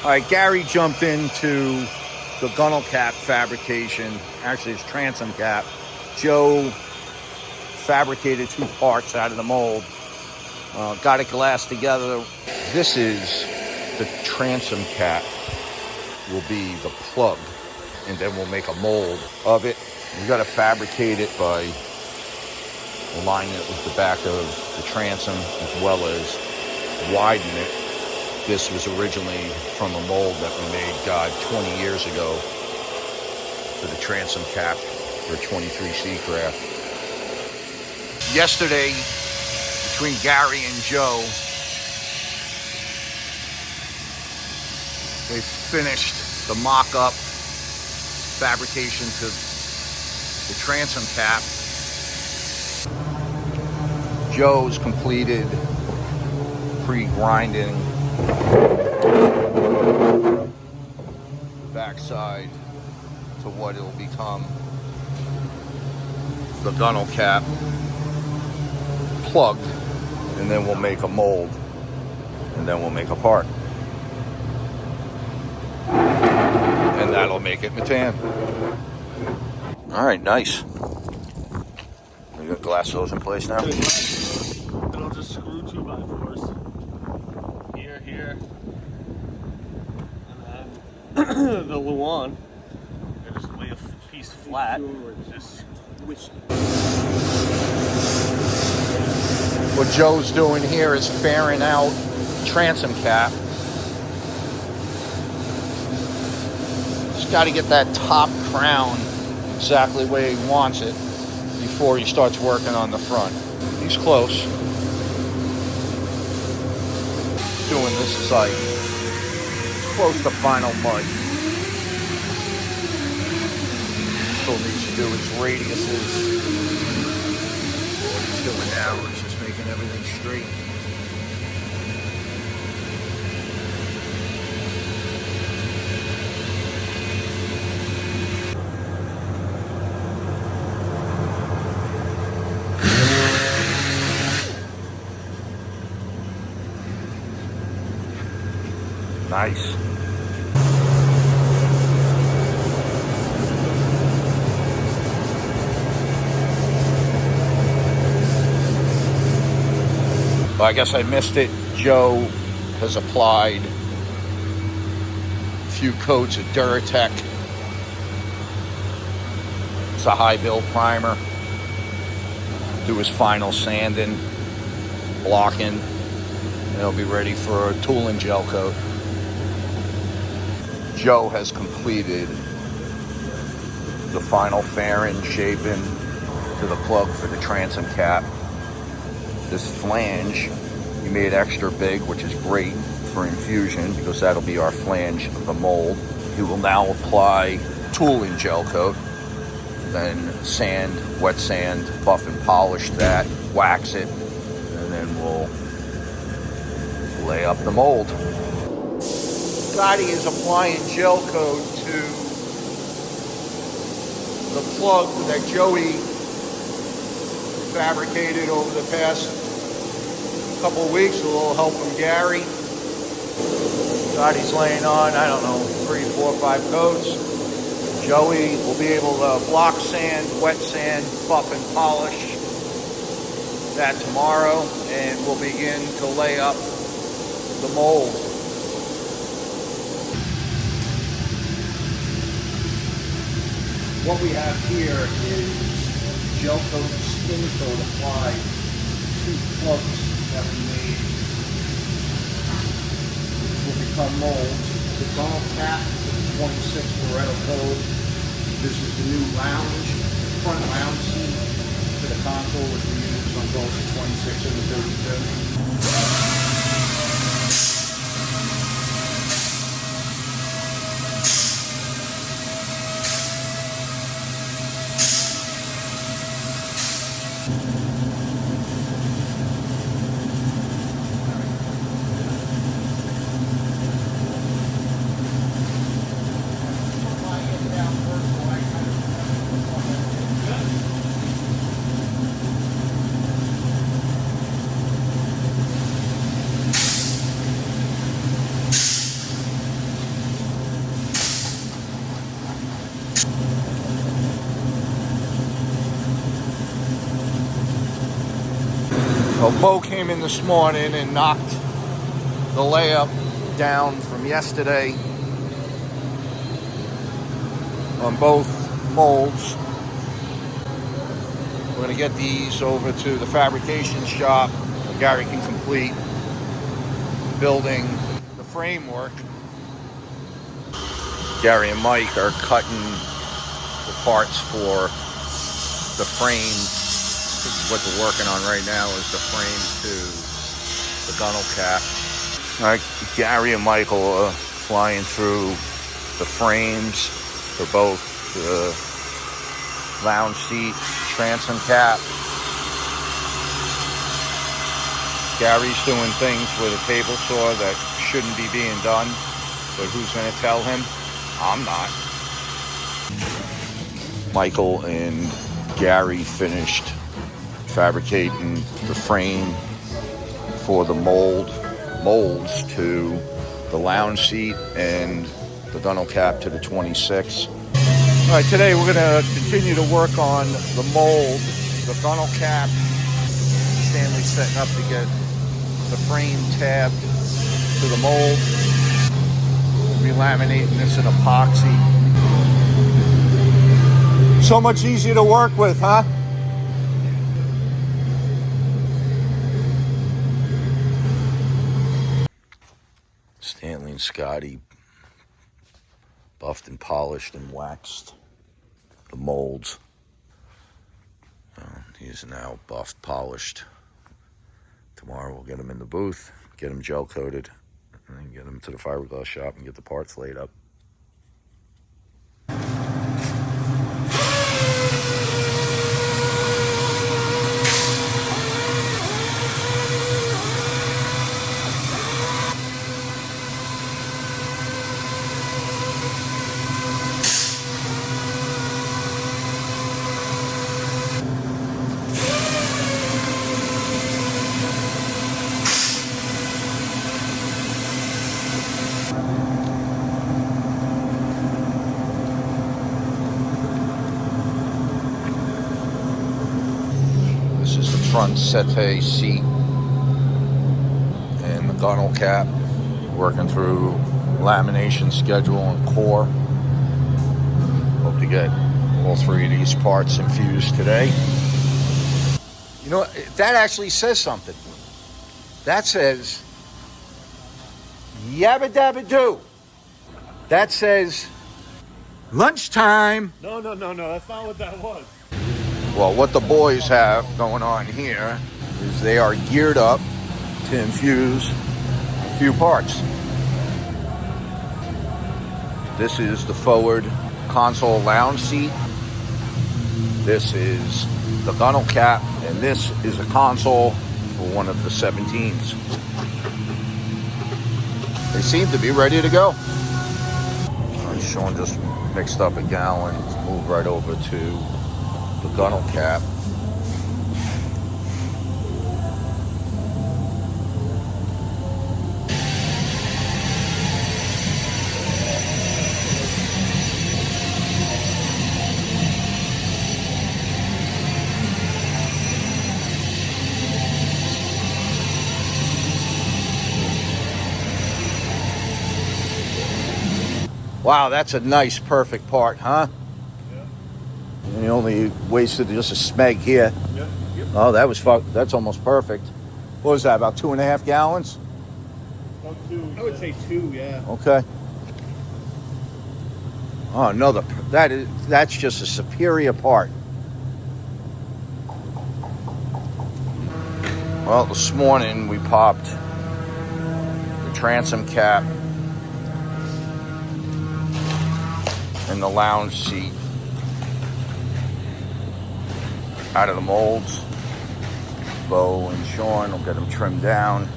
All right, Gary jumped into the gunnel cap fabrication. Actually, it's transom cap. Joe fabricated 2 parts out of the mold. Got it glassed together. This is the transom cap. Will be the plug, and then we'll make a mold of it. We got to fabricate it by aligning it with the back of the transom as well as widen it. This was originally from a mold that we made, 20 years ago for the transom cap for 23 Seacraft. Yesterday, between Gary and Joe, they finished the mock-up fabrication to the transom cap. Joe's completed pre-grinding the backside to what it'll become the gunnel cap plugged, and then we'll make a mold, and then we'll make a part, and that'll make it Metan. All right, nice. You got glass those in place now? And I'll just screw 2x4s here, and then the Luan. I just lay a piece flat. Just switch. What Joe's doing here is fairing out transom cap. Just got to get that top crown exactly where he wants it before he starts working on the front. He's close. Doing this is like close to final mud. Still needs to do his radiuses. What he's doing now is just making everything straight. Nice. Well, I guess I missed it. Joe has applied a few coats of Duratec. It's a high build primer. Do his final sanding, blocking, and he'll be ready for a tool and gel coat. Joe has completed the final fairing, shaping to the plug for the transom cap. This flange he made extra big, which is great for Infusion because that'll be our flange of the mold. He will now apply tool and gel coat, then sand, wet sand, buff and polish that, wax it, and then we'll lay up the mold. Scotty is applying gel coat to the plug that Joey fabricated over the past couple of weeks with a little help from Gary. Scotty's laying on, I don't know, 3, 4, 5 coats. Joey will be able to block sand, wet sand, buff and polish that tomorrow, and we'll begin to lay up the mold. What we have here is gel coat, skin coat applied to plugs that we made. Will become molds. The gunnel cap for the 26 Barretto Cove. This is the new lounge, front lounge seat for the console, which we use on both the 26 and the 32. Bo came in this morning and knocked the layup down from yesterday on both molds. We're going to get these over to the fabrication shop where Gary can complete building the framework. Gary and Mike are cutting the parts for the frame. This is what they're working on right now, is the frame to the gunnel cap. All right, Gary and Michael are flying through the frames for both the lounge seat, transom cap. Gary's doing things with a table saw that shouldn't be being done, but who's going to tell him? I'm not. Michael and Gary finished fabricating the frame for the molds to the lounge seat and the gunnel cap to the 26. All right, today we're going to continue to work on the mold, the gunnel cap. Stanley's setting up to get the frame tabbed to the mold. We'll be laminating this in epoxy. So much easier to work with, huh? Stanley and Scotty buffed and polished and waxed the molds. He's now buffed, polished. Tomorrow we'll get them in the booth, get them gel coated, and then get them to the fiberglass shop and get the parts laid up. This is the front settee seat and the gunnel cap. Working through lamination schedule and core. Hope to get all three of these parts infused today. You know, that actually says something. That says yabba dabba doo. That says lunchtime. No, that's not what that was. Well, what the boys have going on here is they are geared up to infuse a few parts. This is the forward console lounge seat. This is the gunnel cap, and this is a console for one of the 17s. They seem to be ready to go. Sean just mixed up a gallon. Move right over to the gunnel cap. Wow, that's a nice, perfect part, huh? Yeah. And you only wasted just a smeg here. Yep. Oh, that's almost perfect. What was that, about 2.5 gallons? About 2. I would say 2, yeah. Okay. Oh, no, that's just a superior part. Well, this morning we popped the transom cap and the lounge seat out of the molds. Bo and Sean will get them trimmed down.